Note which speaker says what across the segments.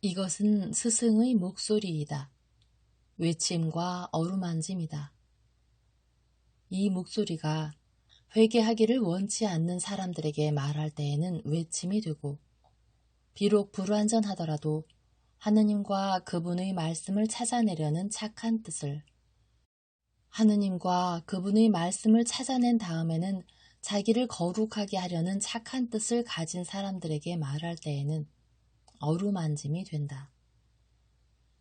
Speaker 1: 이것은 스승의 목소리이다. 외침과 어루만짐이다. 이 목소리가 회개하기를 원치 않는 사람들에게 말할 때에는 외침이 되고, 비록 불완전하더라도 하느님과 그분의 말씀을 찾아내려는 착한 뜻을, 하느님과 그분의 말씀을 찾아낸 다음에는 자기를 거룩하게 하려는 착한 뜻을 가진 사람들에게 말할 때에는 어루만짐이 된다.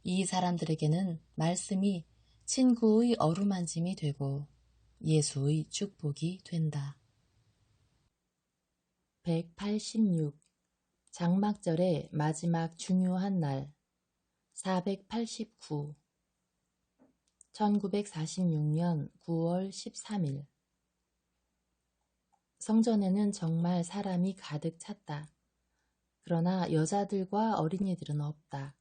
Speaker 1: 이 사람들에게는 말씀이 친구의 어루만짐이 되고 예수의 축복이 된다. 186. 장막절의 마지막 중요한 날 489. 1946년 9월 13일. 성전에는 정말 사람이 가득 찼다. 그러나 여자들과 어린이들은 없다.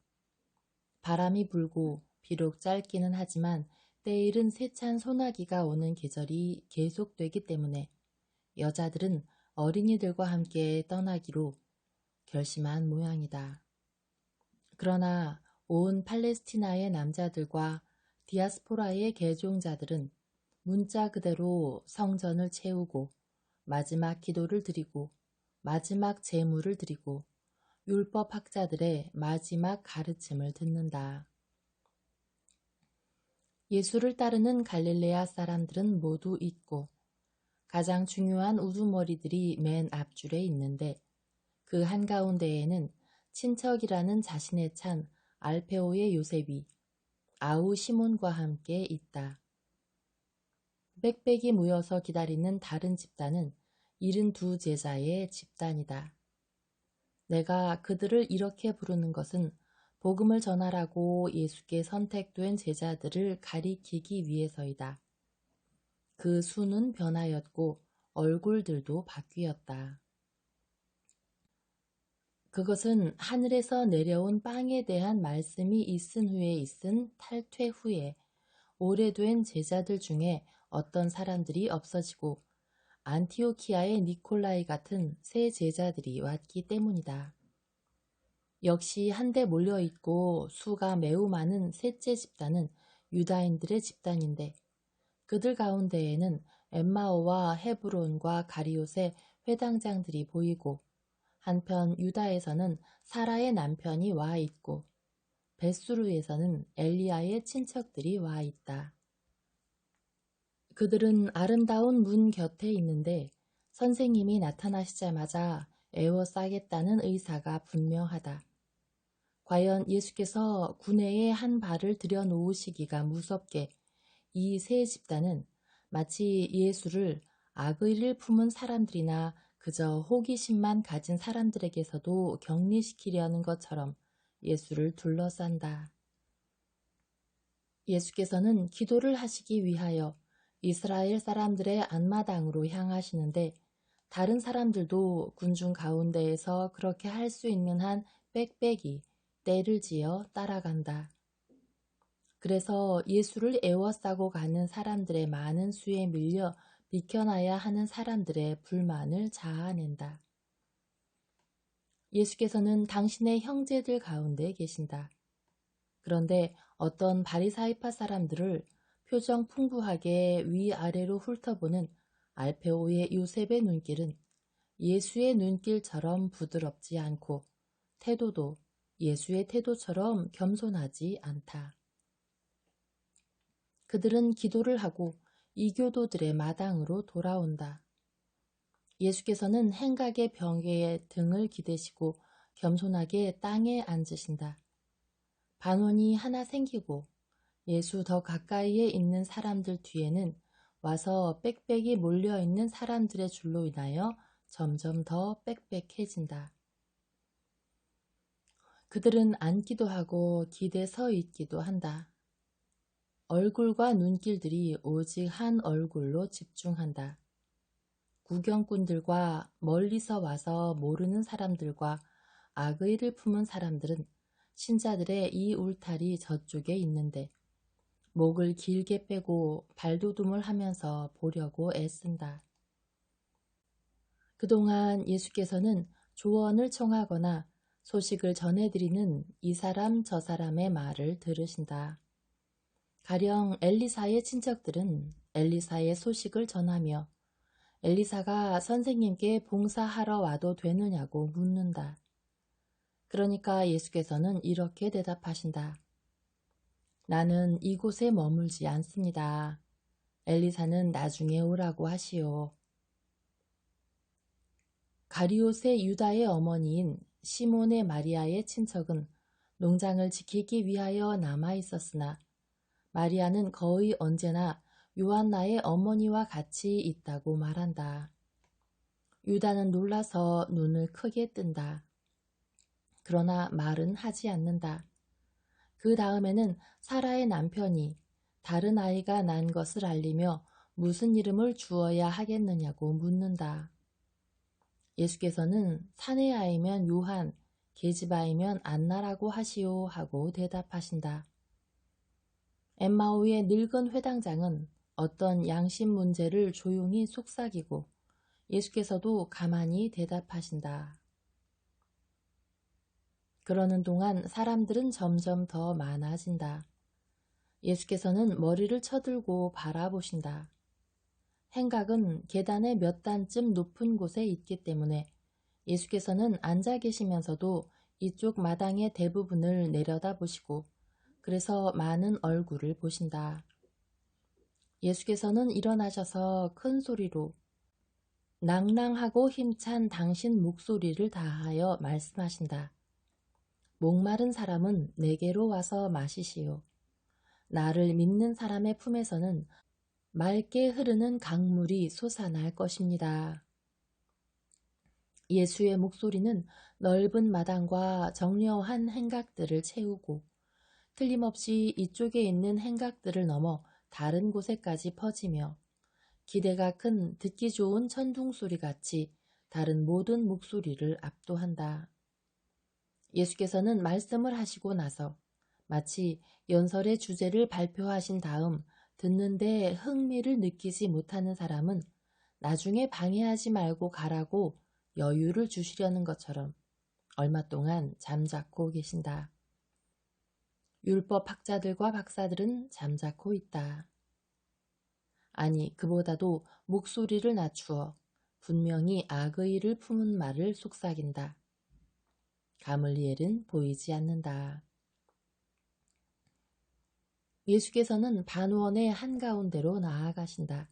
Speaker 1: 바람이 불고 비록 짧기는 하지만 때일은 세찬 소나기가 오는 계절이 계속되기 때문에 여자들은 어린이들과 함께 떠나기로 결심한 모양이다. 그러나 온 팔레스티나의 남자들과 디아스포라의 개종자들은 문자 그대로 성전을 채우고 마지막 기도를 드리고 마지막 제물을 드리고 율법학자들의 마지막 가르침을 듣는다. 예수를 따르는 갈릴레아 사람들은 모두 있고 가장 중요한 우두머리들이 맨 앞줄에 있는데 그 한가운데에는 친척이라는 자신의 찬 알페오의 요셉이 아우 시몬과 함께 있다. 빽빽이 모여서 기다리는 다른 집단은 72 제자의 집단이다. 내가 그들을 이렇게 부르는 것은 복음을 전하라고 예수께 선택된 제자들을 가리키기 위해서이다. 그 수는 변하였고 얼굴들도 바뀌었다. 그것은 하늘에서 내려온 빵에 대한 말씀이 있은 후에 있은 탈퇴 후에 오래된 제자들 중에 어떤 사람들이 없어지고 안티오키아의 니콜라이 같은 새 제자들이 왔기 때문이다. 역시 한데 몰려있고 수가 매우 많은 셋째 집단은 유다인들의 집단인데 그들 가운데에는 엠마오와 헤브론과 가리옷의 회당장들이 보이고 한편 유다에서는 사라의 남편이 와 있고 벳수르에서는 엘리야의 친척들이 와 있다. 그들은 아름다운 문 곁에 있는데 선생님이 나타나시자마자 에워싸겠다는 의사가 분명하다. 과연 예수께서 구내에 한 발을 들여놓으시기가 무섭게 이 세 집단은 마치 예수를 악의를 품은 사람들이나 그저 호기심만 가진 사람들에게서도 격리시키려는 것처럼 예수를 둘러싼다. 예수께서는 기도를 하시기 위하여 이스라엘 사람들의 앞마당으로 향하시는데 다른 사람들도 군중 가운데에서 그렇게 할 수 있는 한 빽빽이 때를 지어 따라간다. 그래서 예수를 에워싸고 가는 사람들의 많은 수에 밀려 비켜나야 하는 사람들의 불만을 자아낸다. 예수께서는 당신의 형제들 가운데 계신다. 그런데 어떤 바리사이파 사람들을 표정 풍부하게 위아래로 훑어보는 알페오의 요셉의 눈길은 예수의 눈길처럼 부드럽지 않고 태도도 예수의 태도처럼 겸손하지 않다. 그들은 기도를 하고 이교도들의 마당으로 돌아온다. 예수께서는 행각의 벽에 등을 기대시고 겸손하게 땅에 앉으신다. 반원이 하나 생기고 예수 더 가까이에 있는 사람들 뒤에는 와서 빽빽이 몰려있는 사람들의 줄로 인하여 점점 더 빽빽해진다. 그들은 앉기도 하고 기대 서 있기도 한다. 얼굴과 눈길들이 오직 한 얼굴로 집중한다. 구경꾼들과 멀리서 와서 모르는 사람들과 악의를 품은 사람들은 신자들의 이 울타리 저쪽에 있는데 목을 길게 빼고 발돋움을 하면서 보려고 애쓴다. 그동안 예수께서는 조언을 청하거나 소식을 전해드리는 이 사람 저 사람의 말을 들으신다. 가령 엘리사의 친척들은 엘리사의 소식을 전하며 엘리사가 선생님께 봉사하러 와도 되느냐고 묻는다. 그러니까 예수께서는 이렇게 대답하신다. 나는 이곳에 머물지 않습니다. 엘리사는 나중에 오라고 하시오. 가리옷의 유다의 어머니인 시몬의 마리아의 친척은 농장을 지키기 위하여 남아 있었으나 마리아는 거의 언제나 요한나의 어머니와 같이 있다고 말한다. 유다는 놀라서 눈을 크게 뜬다. 그러나 말은 하지 않는다. 그 다음에는 사라의 남편이 다른 아이가 난 것을 알리며 무슨 이름을 주어야 하겠느냐고 묻는다. 예수께서는 사내 아이면 요한, 계집 아이면 안나라고 하시오 하고 대답하신다. 엠마오의 늙은 회당장은 어떤 양심 문제를 조용히 속삭이고 예수께서도 가만히 대답하신다. 그러는 동안 사람들은 점점 더 많아진다. 예수께서는 머리를 쳐들고 바라보신다. 행각은 계단의 몇 단쯤 높은 곳에 있기 때문에 예수께서는 앉아 계시면서도 이쪽 마당의 대부분을 내려다보시고 그래서 많은 얼굴을 보신다. 예수께서는 일어나셔서 큰 소리로 낭랑하고 힘찬 당신 목소리를 다하여 말씀하신다. 목마른 사람은 내게로 와서 마시시오. 나를 믿는 사람의 품에서는 맑게 흐르는 강물이 솟아날 것입니다. 예수의 목소리는 넓은 마당과 정려한 행각들을 채우고 틀림없이 이쪽에 있는 행각들을 넘어 다른 곳에까지 퍼지며 기대가 큰 듣기 좋은 천둥소리같이 다른 모든 목소리를 압도한다. 예수께서는 말씀을 하시고 나서 마치 연설의 주제를 발표하신 다음 듣는데 흥미를 느끼지 못하는 사람은 나중에 방해하지 말고 가라고 여유를 주시려는 것처럼 얼마 동안 잠자코 계신다. 율법학자들과 박사들은 잠자코 있다. 아니, 그보다도 목소리를 낮추어 분명히 악의를 품은 말을 속삭인다. 가물리엘은 보이지 않는다. 예수께서는 반원의 한가운데로 나아가신다.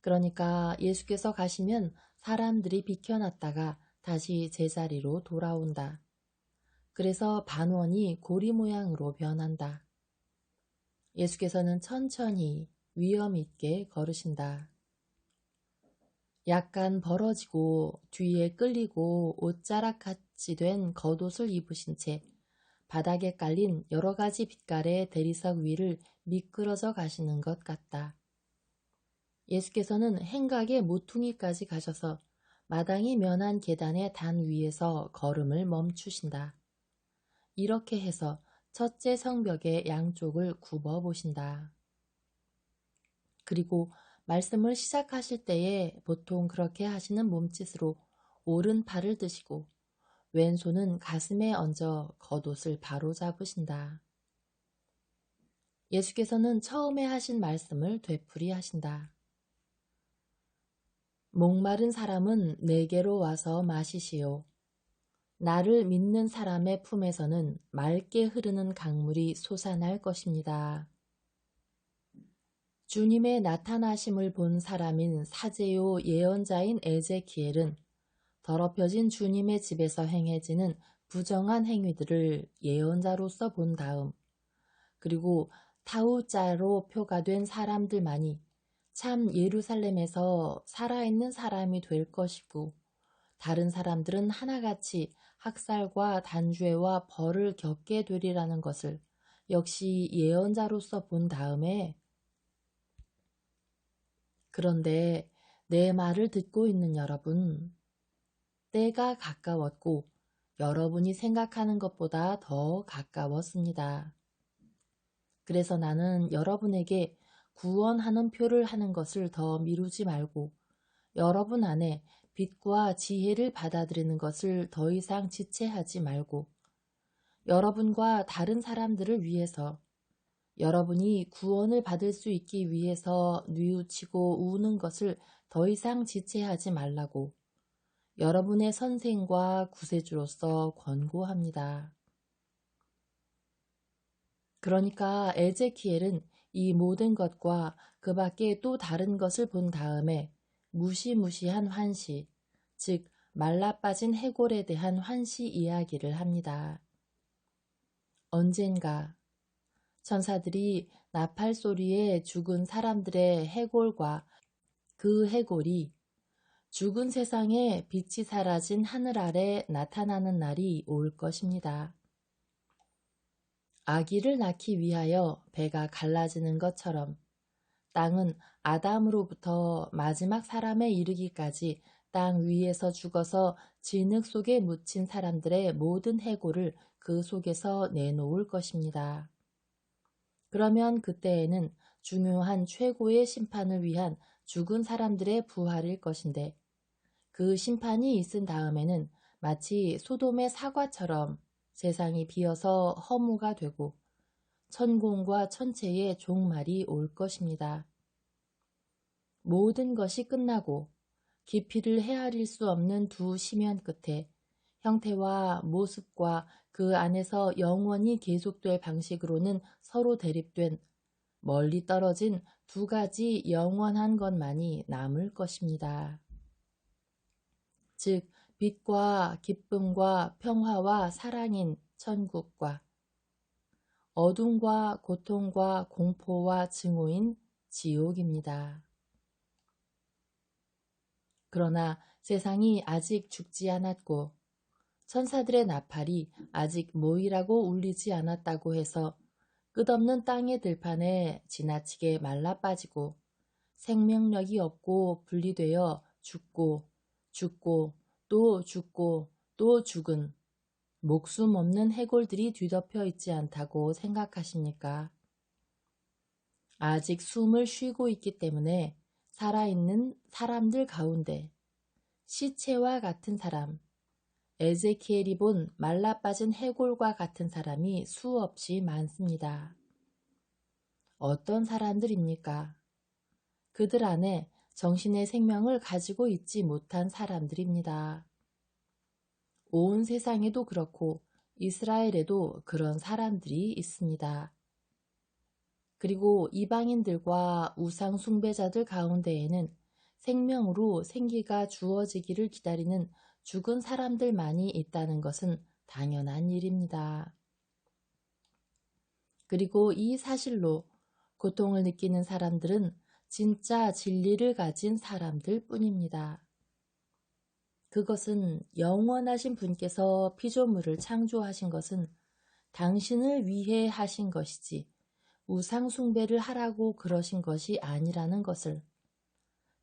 Speaker 1: 그러니까 예수께서 가시면 사람들이 비켜났다가 다시 제자리로 돌아온다. 그래서 반원이 고리 모양으로 변한다. 예수께서는 천천히 위엄 있게 걸으신다. 약간 벌어지고 뒤에 끌리고 옷자락같이 된 겉옷을 입으신 채 바닥에 깔린 여러 가지 빛깔의 대리석 위를 미끄러져 가시는 것 같다. 예수께서는 행각의 모퉁이까지 가셔서 마당이 면한 계단의 단 위에서 걸음을 멈추신다. 이렇게 해서 첫째 성벽의 양쪽을 굽어 보신다. 그리고 말씀을 시작하실 때에 보통 그렇게 하시는 몸짓으로 오른팔을 드시고 왼손은 가슴에 얹어 겉옷을 바로 잡으신다. 예수께서는 처음에 하신 말씀을 되풀이 하신다. 목마른 사람은 내게로 와서 마시시오. 나를 믿는 사람의 품에서는 맑게 흐르는 강물이 솟아날 것입니다. 주님의 나타나심을 본 사람인 사제요 예언자인 에제키엘은 더럽혀진 주님의 집에서 행해지는 부정한 행위들을 예언자로서 본 다음 그리고 타우자로 표가된 사람들만이 참 예루살렘에서 살아있는 사람이 될 것이고 다른 사람들은 하나같이 학살과 단죄와 벌을 겪게 되리라는 것을 역시 예언자로서 본 다음에 그런데 내 말을 듣고 있는 여러분, 때가 가까웠고 여러분이 생각하는 것보다 더 가까웠습니다. 그래서 나는 여러분에게 구원하는 표를 하는 것을 더 미루지 말고 여러분 안에 빛과 지혜를 받아들이는 것을 더 이상 지체하지 말고 여러분과 다른 사람들을 위해서 여러분이 구원을 받을 수 있기 위해서 뉘우치고 우는 것을 더 이상 지체하지 말라고 여러분의 선생과 구세주로서 권고합니다. 그러니까 에제키엘은 이 모든 것과 그 밖에 또 다른 것을 본 다음에 무시무시한 환시, 즉 말라빠진 해골에 대한 환시 이야기를 합니다. 언젠가 천사들이 나팔 소리에 죽은 사람들의 해골과 그 해골이 죽은 세상에 빛이 사라진 하늘 아래 나타나는 날이 올 것입니다. 아기를 낳기 위하여 배가 갈라지는 것처럼 땅은 아담으로부터 마지막 사람에 이르기까지 땅 위에서 죽어서 진흙 속에 묻힌 사람들의 모든 해골을 그 속에서 내놓을 것입니다. 그러면 그때에는 중요한 최고의 심판을 위한 죽은 사람들의 부활일 것인데 그 심판이 있은 다음에는 마치 소돔의 사과처럼 세상이 비어서 허무가 되고 천공과 천체의 종말이 올 것입니다. 모든 것이 끝나고 깊이를 헤아릴 수 없는 두 심연 끝에 형태와 모습과 그 안에서 영원히 계속될 방식으로는 서로 대립된 멀리 떨어진 두 가지 영원한 것만이 남을 것입니다. 즉 빛과 기쁨과 평화와 사랑인 천국과 어둠과 고통과 공포와 증오인 지옥입니다. 그러나 세상이 아직 죽지 않았고 천사들의 나팔이 아직 모이라고 울리지 않았다고 해서 끝없는 땅의 들판에 지나치게 말라빠지고 생명력이 없고 분리되어 죽고 또 죽고 또 죽은 목숨 없는 해골들이 뒤덮여 있지 않다고 생각하십니까? 아직 숨을 쉬고 있기 때문에 살아있는 사람들 가운데 시체와 같은 사람, 에제키엘이 본 말라빠진 해골과 같은 사람이 수없이 많습니다. 어떤 사람들입니까? 그들 안에 정신의 생명을 가지고 있지 못한 사람들입니다. 온 세상에도 그렇고 이스라엘에도 그런 사람들이 있습니다. 그리고 이방인들과 우상 숭배자들 가운데에는 생명으로 생기가 주어지기를 기다리는 죽은 사람들만이 있다는 것은 당연한 일입니다. 그리고 이 사실로 고통을 느끼는 사람들은 진짜 진리를 가진 사람들 뿐입니다. 그것은 영원하신 분께서 피조물을 창조하신 것은 당신을 위해 하신 것이지 우상 숭배를 하라고 그러신 것이 아니라는 것을,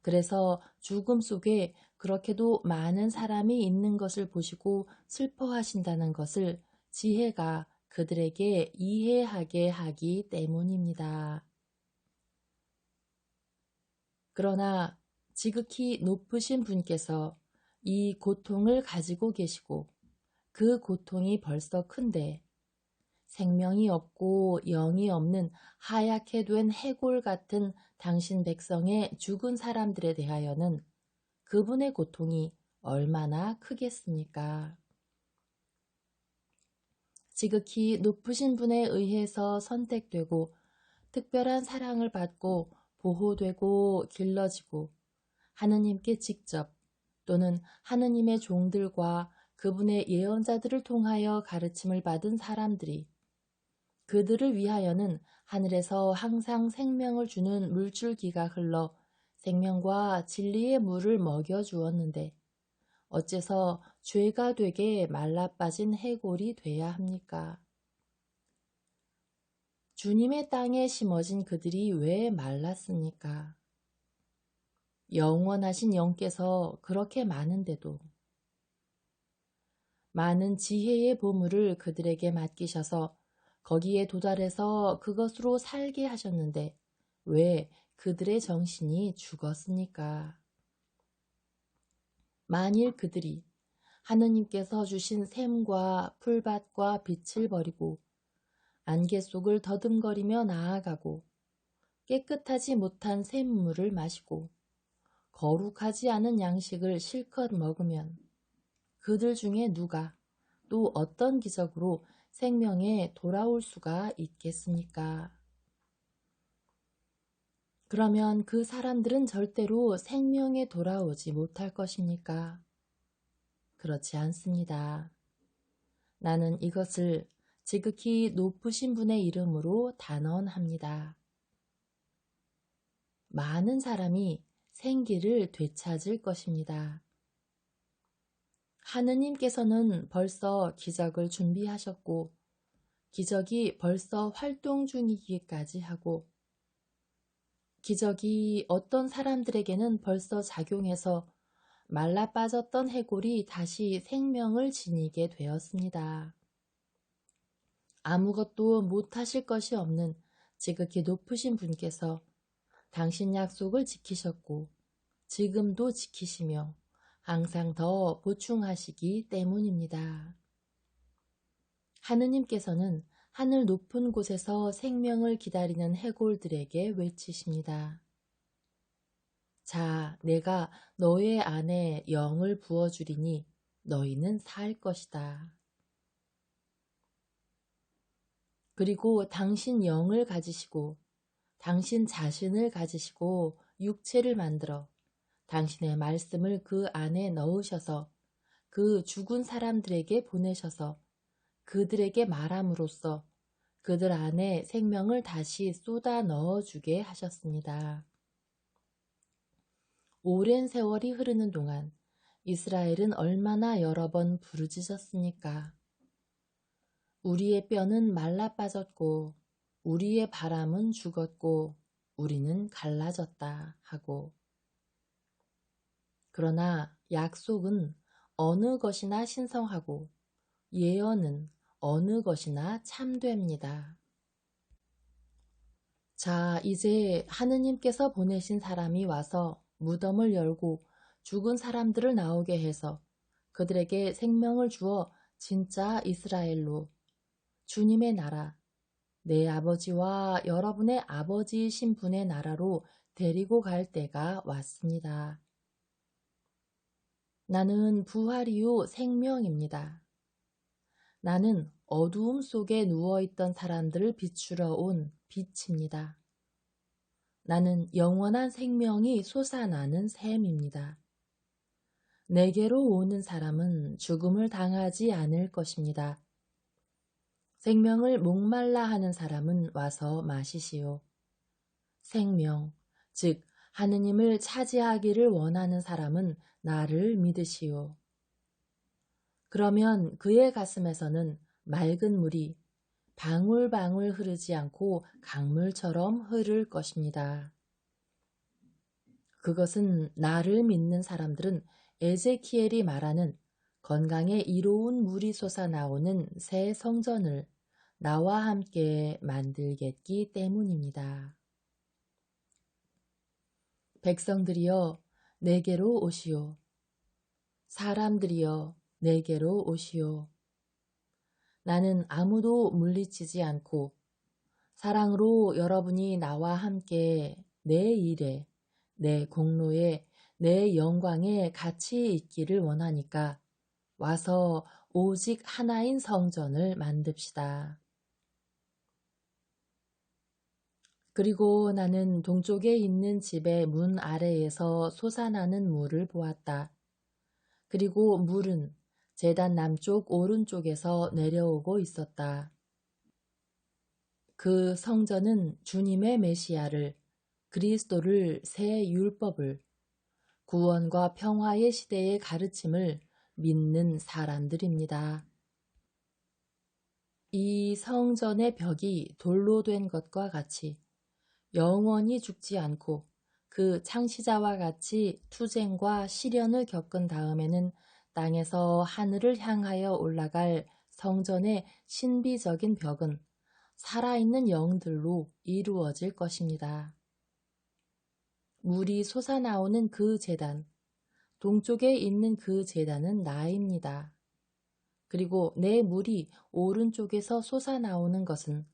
Speaker 1: 그래서 죽음 속에 그렇게도 많은 사람이 있는 것을 보시고 슬퍼하신다는 것을 지혜가 그들에게 이해하게 하기 때문입니다. 그러나 지극히 높으신 분께서 이 고통을 가지고 계시고 그 고통이 벌써 큰데 생명이 없고 영이 없는 하얗게 된 해골 같은 당신 백성의 죽은 사람들에 대하여는 그분의 고통이 얼마나 크겠습니까? 지극히 높으신 분에 의해서 선택되고 특별한 사랑을 받고 보호되고 길러지고 하느님께 직접 또는 하느님의 종들과 그분의 예언자들을 통하여 가르침을 받은 사람들이 그들을 위하여는 하늘에서 항상 생명을 주는 물줄기가 흘러 생명과 진리의 물을 먹여주었는데 어째서 죄가 되게 말라빠진 해골이 돼야 합니까? 주님의 땅에 심어진 그들이 왜 말랐습니까? 영원하신 영께서 그렇게 많은데도 많은 지혜의 보물을 그들에게 맡기셔서 거기에 도달해서 그것으로 살게 하셨는데 왜 그들의 정신이 죽었습니까? 만일 그들이 하느님께서 주신 샘과 풀밭과 빛을 버리고 안개 속을 더듬거리며 나아가고 깨끗하지 못한 샘물을 마시고 거룩하지 않은 양식을 실컷 먹으면 그들 중에 누가 또 어떤 기적으로 생명에 돌아올 수가 있겠습니까? 그러면 그 사람들은 절대로 생명에 돌아오지 못할 것입니까? 그렇지 않습니다. 나는 이것을 지극히 높으신 분의 이름으로 단언합니다. 많은 사람이 생기를 되찾을 것입니다. 하느님께서는 벌써 기적을 준비하셨고 기적이 벌써 활동 중이기까지 하고 기적이 어떤 사람들에게는 벌써 작용해서 말라 빠졌던 해골이 다시 생명을 지니게 되었습니다. 아무것도 못하실 것이 없는 지극히 높으신 분께서 당신 약속을 지키셨고 지금도 지키시며 항상 더 보충하시기 때문입니다. 하느님께서는 하늘 높은 곳에서 생명을 기다리는 해골들에게 외치십니다. 자, 내가 너의 안에 영을 부어주리니 너희는 살 것이다. 그리고 당신 영을 가지시고 당신 자신을 가지시고 육체를 만들어 당신의 말씀을 그 안에 넣으셔서 그 죽은 사람들에게 보내셔서 그들에게 말함으로써 그들 안에 생명을 다시 쏟아 넣어주게 하셨습니다. 오랜 세월이 흐르는 동안 이스라엘은 얼마나 여러 번 부르짖었습니까? 우리의 뼈는 말라 빠졌고 우리의 바람은 죽었고 우리는 갈라졌다 하고 그러나 약속은 어느 것이나 신성하고 예언은 어느 것이나 참됩니다. 자, 이제 하느님께서 보내신 사람이 와서 무덤을 열고 죽은 사람들을 나오게 해서 그들에게 생명을 주어 진짜 이스라엘로 주님의 나라, 내 아버지와 여러분의 아버지이신 분의 나라로 데리고 갈 때가 왔습니다. 나는 부활 이후 생명입니다. 나는 어두움 속에 누워있던 사람들을 비추러 온 빛입니다. 나는 영원한 생명이 솟아나는 샘입니다. 내게로 오는 사람은 죽음을 당하지 않을 것입니다. 생명을 목말라 하는 사람은 와서 마시시오. 생명, 즉 하느님을 차지하기를 원하는 사람은 나를 믿으시오. 그러면 그의 가슴에서는 맑은 물이 방울방울 흐르지 않고 강물처럼 흐를 것입니다. 그것은 나를 믿는 사람들은 에제키엘이 말하는 건강에 이로운 물이 솟아나오는 새 성전을 나와 함께 만들겠기 때문입니다. 백성들이여 내게로 오시오. 사람들이여 내게로 오시오. 나는 아무도 물리치지 않고 사랑으로 여러분이 나와 함께 내 일에, 내 공로에, 내 영광에 같이 있기를 원하니까 와서 오직 하나인 성전을 만듭시다. 그리고 나는 동쪽에 있는 집의 문 아래에서 솟아나는 물을 보았다. 그리고 물은 제단 남쪽 오른쪽에서 내려오고 있었다. 그 성전은 주님의 메시아를, 그리스도를, 새 율법을, 구원과 평화의 시대의 가르침을 믿는 사람들입니다. 이 성전의 벽이 돌로 된 것과 같이 영원히 죽지 않고 그 창시자와 같이 투쟁과 시련을 겪은 다음에는 땅에서 하늘을 향하여 올라갈 성전의 신비적인 벽은 살아있는 영들로 이루어질 것입니다. 물이 솟아나오는 그 제단, 동쪽에 있는 그 제단은 나입니다. 그리고 내 물이 오른쪽에서 솟아나오는 것은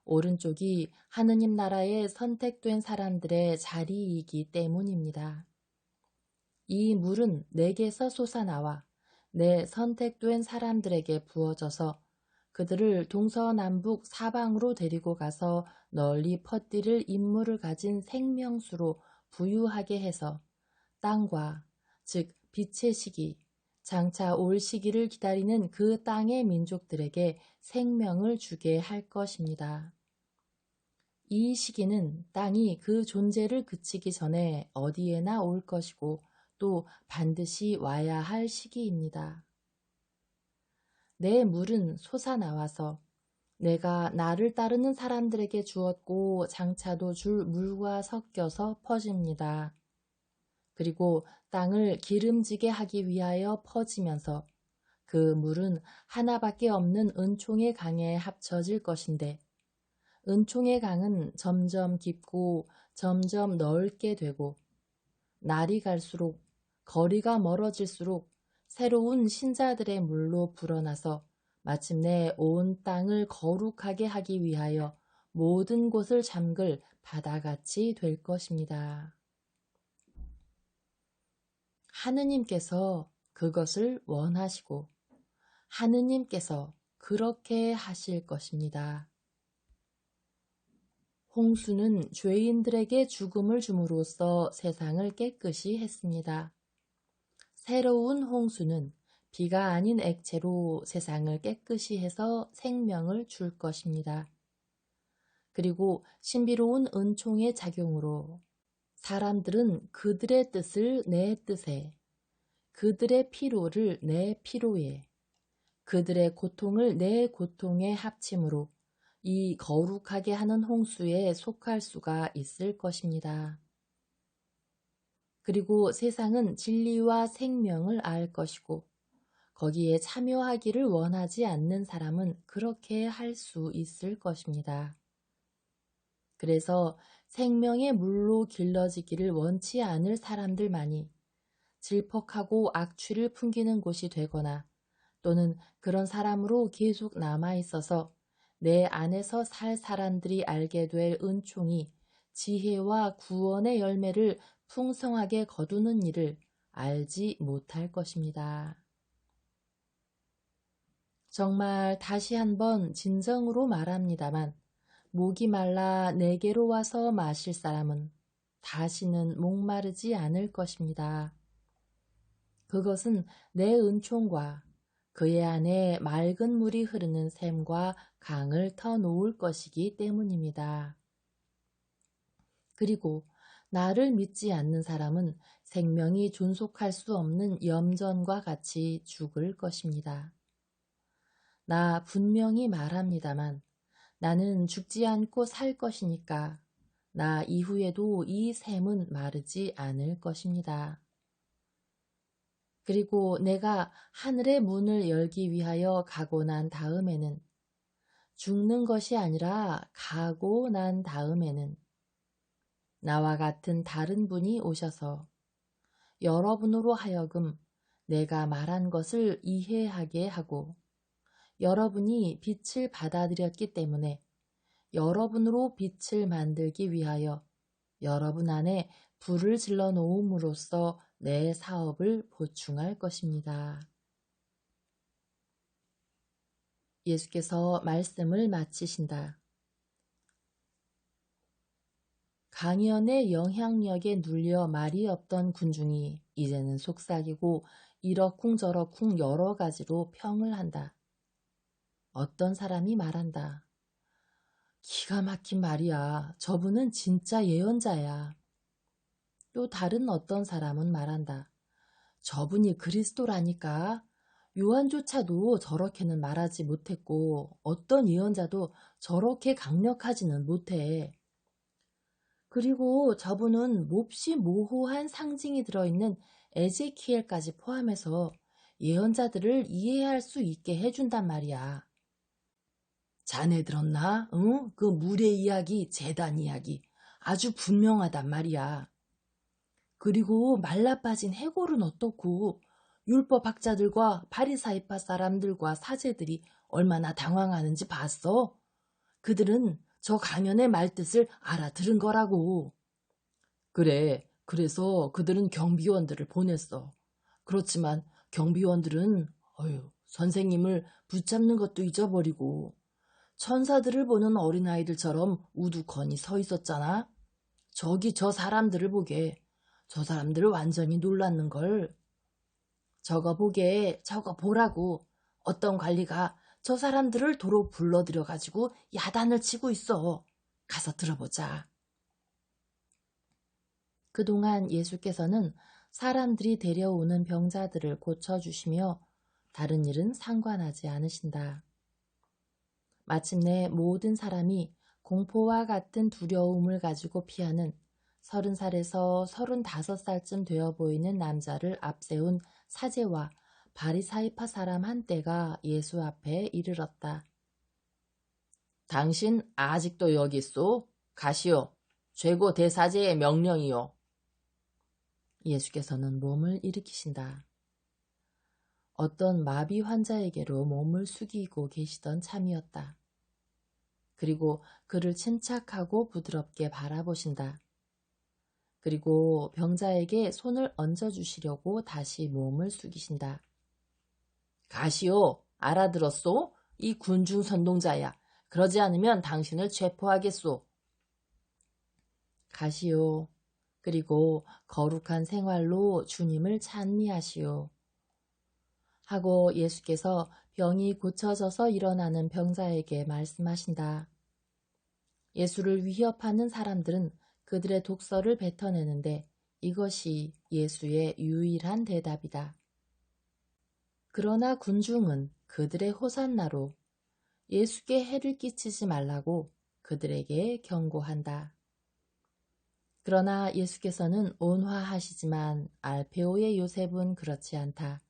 Speaker 1: 오른쪽이 하느님 나라에 선택된 사람들의 자리이기 때문입니다. 이 물은 내게서 솟아나와 내 선택된 사람들에게 부어져서 그들을 동서남북 사방으로 데리고 가서 널리 퍼뜨릴 임무를 가진 생명수로 부유하게 해서 땅과, 즉 빛의 시기, 장차 올 시기를 기다리는 그 땅의 민족들에게 생명을 주게 할 것입니다. 이 시기는 땅이 그 존재를 그치기 전에 어디에나 올 것이고 또 반드시 와야 할 시기입니다. 내 물은 솟아나와서 내가 나를 따르는 사람들에게 주었고 장차도 줄 물과 섞여서 퍼집니다. 그리고 땅을 기름지게 하기 위하여 퍼지면서 그 물은 하나밖에 없는 은총의 강에 합쳐질 것인데 은총의 강은 점점 깊고 점점 넓게 되고 날이 갈수록 거리가 멀어질수록 새로운 신자들의 물로 불어나서 마침내 온 땅을 거룩하게 하기 위하여 모든 곳을 잠글 바다같이 될 것입니다. 하느님께서 그것을 원하시고 하느님께서 그렇게 하실 것입니다. 홍수는 죄인들에게 죽음을 줌으로써 세상을 깨끗이 했습니다. 새로운 홍수는 비가 아닌 액체로 세상을 깨끗이 해서 생명을 줄 것입니다. 그리고 신비로운 은총의 작용으로 사람들은 그들의 뜻을 내 뜻에, 그들의 피로를 내 피로에, 그들의 고통을 내 고통에 합침으로 이 거룩하게 하는 홍수에 속할 수가 있을 것입니다. 그리고 세상은 진리와 생명을 알 것이고 거기에 참여하기를 원하지 않는 사람은 그렇게 할 수 있을 것입니다. 그래서 생명의 물로 길러지기를 원치 않을 사람들만이 질퍽하고 악취를 풍기는 곳이 되거나 또는 그런 사람으로 계속 남아있어서 내 안에서 살 사람들이 알게 될 은총이 지혜와 구원의 열매를 풍성하게 거두는 일을 알지 못할 것입니다. 정말 다시 한번 진정으로 말합니다만 목이 말라 내게로 와서 마실 사람은 다시는 목마르지 않을 것입니다. 그것은 내 은총과 그의 안에 맑은 물이 흐르는 샘과 강을 터놓을 것이기 때문입니다. 그리고 나를 믿지 않는 사람은 생명이 존속할 수 없는 염전과 같이 죽을 것입니다. 나 분명히 말합니다만 나는 죽지 않고 살 것이니까 나 이후에도 이 샘은 마르지 않을 것입니다. 그리고 내가 하늘의 문을 열기 위하여 가고 난 다음에는 죽는 것이 아니라 가고 난 다음에는 나와 같은 다른 분이 오셔서 여러분으로 하여금 내가 말한 것을 이해하게 하고 여러분이 빛을 받아들였기 때문에 여러분으로 빛을 만들기 위하여 여러분 안에 불을 질러 놓음으로써 내 사업을 보충할 것입니다. 예수께서 말씀을 마치신다. 강연의 영향력에 눌려 말이 없던 군중이 이제는 속삭이고 이러쿵저러쿵 여러 가지로 평을 한다. 어떤 사람이 말한다. 기가 막힌 말이야. 저분은 진짜 예언자야. 또 다른 어떤 사람은 말한다. 저분이 그리스도라니까. 요한조차도 저렇게는 말하지 못했고 어떤 예언자도 저렇게 강력하지는 못해. 그리고 저분은 몹시 모호한 상징이 들어있는 에제키엘까지 포함해서 예언자들을 이해할 수 있게 해준단 말이야. 자네 들었나? 응? 그 물의 이야기, 제단 이야기. 아주 분명하단 말이야. 그리고 말라빠진 해골은 어떻고 율법학자들과 바리사이파 사람들과 사제들이 얼마나 당황하는지 봤어? 그들은 저 가면의 말뜻을 알아들은 거라고. 그래, 그래서 그들은 경비원들을 보냈어. 그렇지만 경비원들은 선생님을 붙잡는 것도 잊어버리고 천사들을 보는 어린아이들처럼 우두커니 서 있었잖아. 저기 저 사람들을 보게. 저 사람들 완전히 놀랐는걸. 저거 보게, 저거 보라고. 어떤 관리가 저 사람들을 도로 불러들여가지고 야단을 치고 있어. 가서 들어보자. 그동안 예수께서는 사람들이 데려오는 병자들을 고쳐주시며 다른 일은 상관하지 않으신다. 마침내 모든 사람이 공포와 같은 두려움을 가지고 피하는 30살에서 35살쯤 되어 보이는 남자를 앞세운 사제와 바리사이파 사람 한떼가 예수 앞에 이르렀다. 당신 아직도 여기 있소? 가시오. 최고 대사제의 명령이요. 예수께서는 몸을 일으키신다. 어떤 마비 환자에게로 몸을 숙이고 계시던 참이었다. 그리고 그를 침착하고 부드럽게 바라보신다. 그리고 병자에게 손을 얹어주시려고 다시 몸을 숙이신다. 가시오, 알아들었소? 이 군중 선동자야. 그러지 않으면 당신을 체포하겠소. 가시오. 그리고 거룩한 생활로 주님을 찬미하시오. 하고 예수께서 병이 고쳐져서 일어나는 병자에게 말씀하신다. 예수를 위협하는 사람들은 그들의 독설을 뱉어내는데 이것이 예수의 유일한 대답이다. 그러나 군중은 그들의 호산나로 예수께 해를 끼치지 말라고 그들에게 경고한다. 그러나 예수께서는 온화하시지만 알페오의 요셉은 그렇지 않다.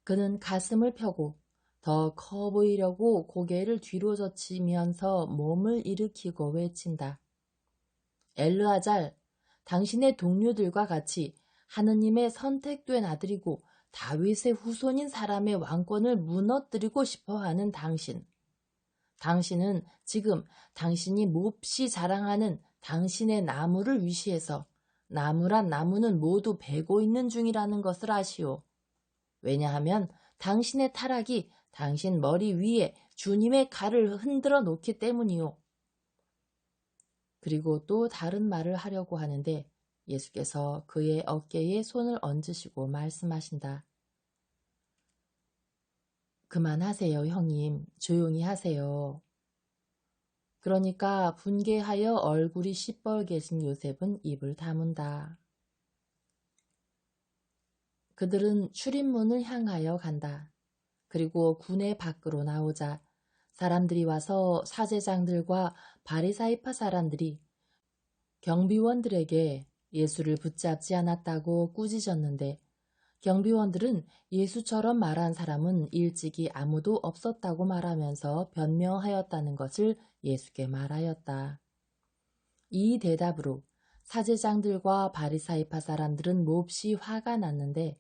Speaker 1: 그는 가슴을 펴고 더 커 보이려고 고개를 뒤로 젖히면서 몸을 일으키고 외친다. 엘르아잘, 당신의 동료들과 같이 하느님의 선택된 아들이고 다윗의 후손인 사람의 왕권을 무너뜨리고 싶어하는 당신. 당신은 지금 당신이 몹시 자랑하는 당신의 나무를 위시해서 나무란 나무는 모두 베고 있는 중이라는 것을 아시오. 왜냐하면 당신의 타락이 당신 머리 위에 주님의 칼을 흔들어 놓기 때문이요. 그리고 또 다른 말을 하려고 하는데 예수께서 그의 어깨에 손을 얹으시고 말씀하신다. 그만하세요, 형님. 조용히 하세요. 그러니까 분개하여 얼굴이 시뻘개진 요셉은 입을 다문다. 그들은 출입문을 향하여 간다. 그리고 군의 밖으로 나오자 사람들이 와서 사제장들과 바리사이파 사람들이 경비원들에게 예수를 붙잡지 않았다고 꾸짖었는데 경비원들은 예수처럼 말한 사람은 일찍이 아무도 없었다고 말하면서 변명하였다는 것을 예수께 말하였다. 이 대답으로 사제장들과 바리사이파 사람들은 몹시 화가 났는데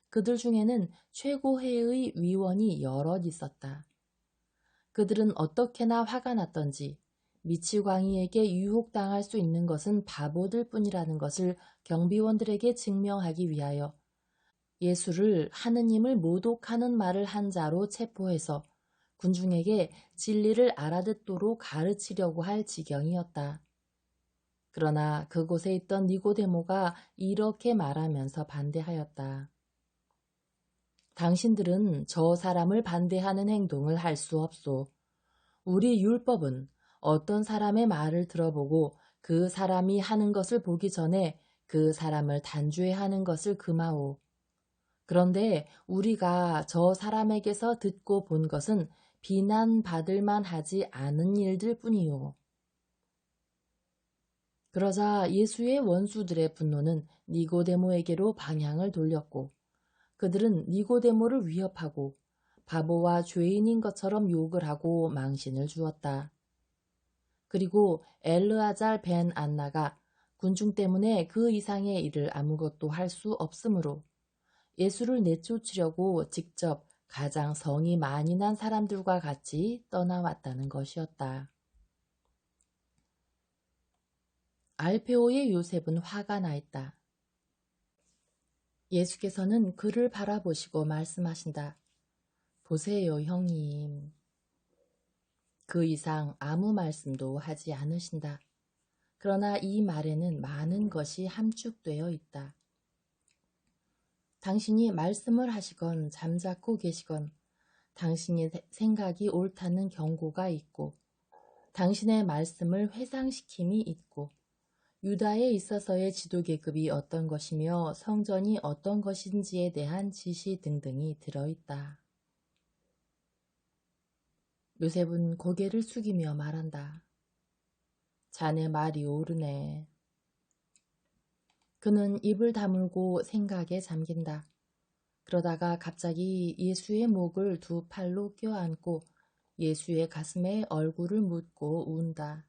Speaker 1: 그들 중에는 최고회의 위원이 여럿 있었다. 그들은 어떻게나 화가 났던지 미치광이에게 유혹당할 수 있는 것은 바보들 뿐이라는 것을 경비원들에게 증명하기 위하여 예수를 하느님을 모독하는 말을 한 자로 체포해서 군중에게 진리를 알아듣도록 가르치려고 할 지경이었다. 그러나 그곳에 있던 니고데모가 이렇게 말하면서 반대하였다. 당신들은 저 사람을 반대하는 행동을 할 수 없소. 우리 율법은 어떤 사람의 말을 들어보고 그 사람이 하는 것을 보기 전에 그 사람을 단죄하는 것을 금하오. 그런데 우리가 저 사람에게서 듣고 본 것은 비난받을 만하지 않은 일들 뿐이요. 그러자 예수의 원수들의 분노는 니고데모에게로 방향을 돌렸고 그들은 니고데모를 위협하고 바보와 죄인인 것처럼 욕을 하고 망신을 주었다. 그리고 엘르아잘 벤 안나가 군중 때문에 그 이상의 일을 아무것도 할 수 없으므로 예수를 내쫓으려고 직접 가장 성이 많이 난 사람들과 같이 떠나왔다는 것이었다. 알페오의 요셉은 화가 나 있다. 예수께서는 그를 바라보시고 말씀하신다. 보세요, 형님. 그 이상 아무 말씀도 하지 않으신다. 그러나 이 말에는 많은 것이 함축되어 있다. 당신이 말씀을 하시건 잠자코 계시건 당신의 생각이 옳다는 경고가 있고 당신의 말씀을 회상시킴이 있고 유다에 있어서의 지도계급이 어떤 것이며 성전이 어떤 것인지에 대한 지시 등등이 들어있다. 요셉은 고개를 숙이며 말한다. 자네 말이 옳으네. 그는 입을 다물고 생각에 잠긴다. 그러다가 갑자기 예수의 목을 두 팔로 껴안고 예수의 가슴에 얼굴을 묻고 운다.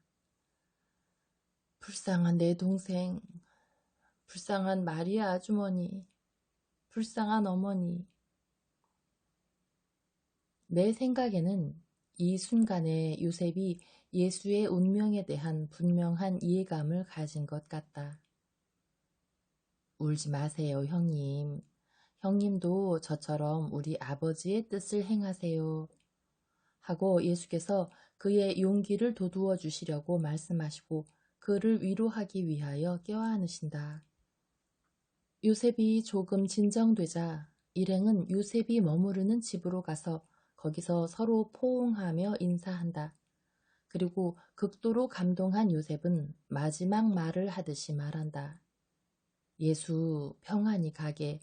Speaker 1: 불쌍한 내 동생, 불쌍한 마리아 아주머니, 불쌍한 어머니. 내 생각에는 이 순간에 요셉이 예수의 운명에 대한 분명한 이해감을 가진 것 같다. 울지 마세요, 형님. 형님도 저처럼 우리 아버지의 뜻을 행하세요. 하고 예수께서 그의 용기를 돋우어 주시려고 말씀하시고 그를 위로하기 위하여 껴안으신다. 요셉이 조금 진정되자 일행은 요셉이 머무르는 집으로 가서 거기서 서로 포옹하며 인사한다. 그리고 극도로 감동한 요셉은 마지막 말을 하듯이 말한다. 예수 평안히 가게.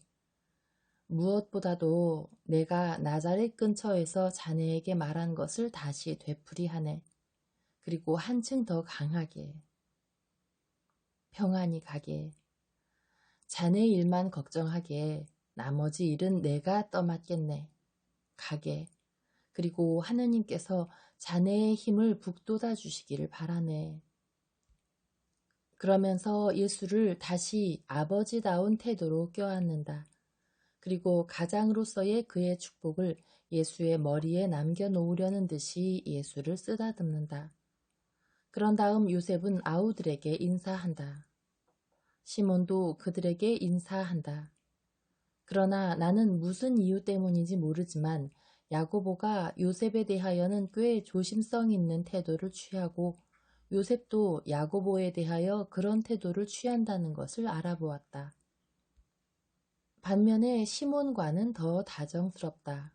Speaker 1: 무엇보다도 내가 나자렛 근처에서 자네에게 말한 것을 다시 되풀이하네. 그리고 한층 더 강하게. 평안히 가게. 자네 일만 걱정하게. 나머지 일은 내가 떠맡겠네. 가게. 그리고 하느님께서 자네의 힘을 북돋아 주시기를 바라네. 그러면서 예수를 다시 아버지다운 태도로 껴안는다. 그리고 가장으로서의 그의 축복을 예수의 머리에 남겨놓으려는 듯이 예수를 쓰다듬는다. 그런 다음 요셉은 아우들에게 인사한다. 시몬도 그들에게 인사한다. 그러나 나는 무슨 이유 때문인지 모르지만 야고보가 요셉에 대하여는 꽤 조심성 있는 태도를 취하고 요셉도 야고보에 대하여 그런 태도를 취한다는 것을 알아보았다. 반면에 시몬과는 더 다정스럽다.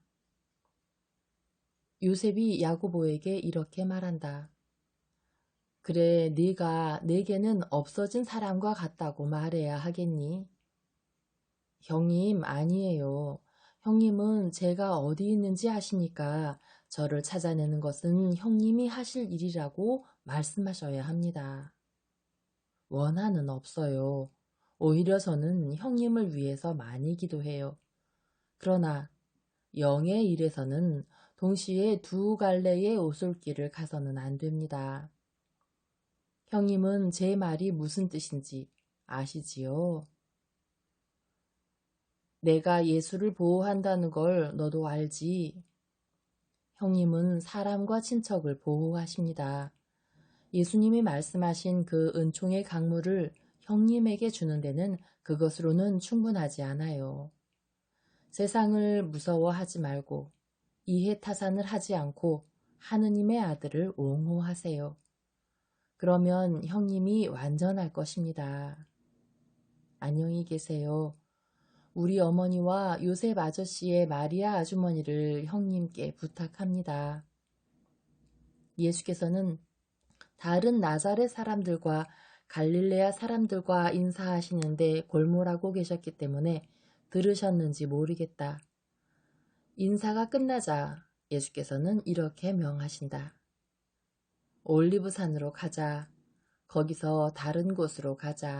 Speaker 1: 요셉이 야고보에게 이렇게 말한다. 그래, 네가 내게는 없어진 사람과 같다고 말해야 하겠니? 형님, 아니에요. 형님은 제가 어디 있는지 아시니까 저를 찾아내는 것은 형님이 하실 일이라고 말씀하셔야 합니다. 원한은 없어요. 오히려 저는 형님을 위해서 많이 기도해요. 그러나 영의 일에서는 동시에 두 갈래의 오솔길을 가서는 안 됩니다. 형님은 제 말이 무슨 뜻인지 아시지요? 내가 예수를 보호한다는 걸 너도 알지? 형님은 사람과 친척을 보호하십니다. 예수님이 말씀하신 그 은총의 강물을 형님에게 주는 데는 그것으로는 충분하지 않아요. 세상을 무서워하지 말고 이해타산을 하지 않고 하느님의 아들을 옹호하세요. 그러면 형님이 완전할 것입니다. 안녕히 계세요. 우리 어머니와 요셉 아저씨의 마리아 아주머니를 형님께 부탁합니다. 예수께서는 다른 나자렛 사람들과 갈릴레아 사람들과 인사하시는데 골몰하고 계셨기 때문에 들으셨는지 모르겠다. 인사가 끝나자 예수께서는 이렇게 명하신다. 올리브산으로 가자. 거기서 다른 곳으로 가자.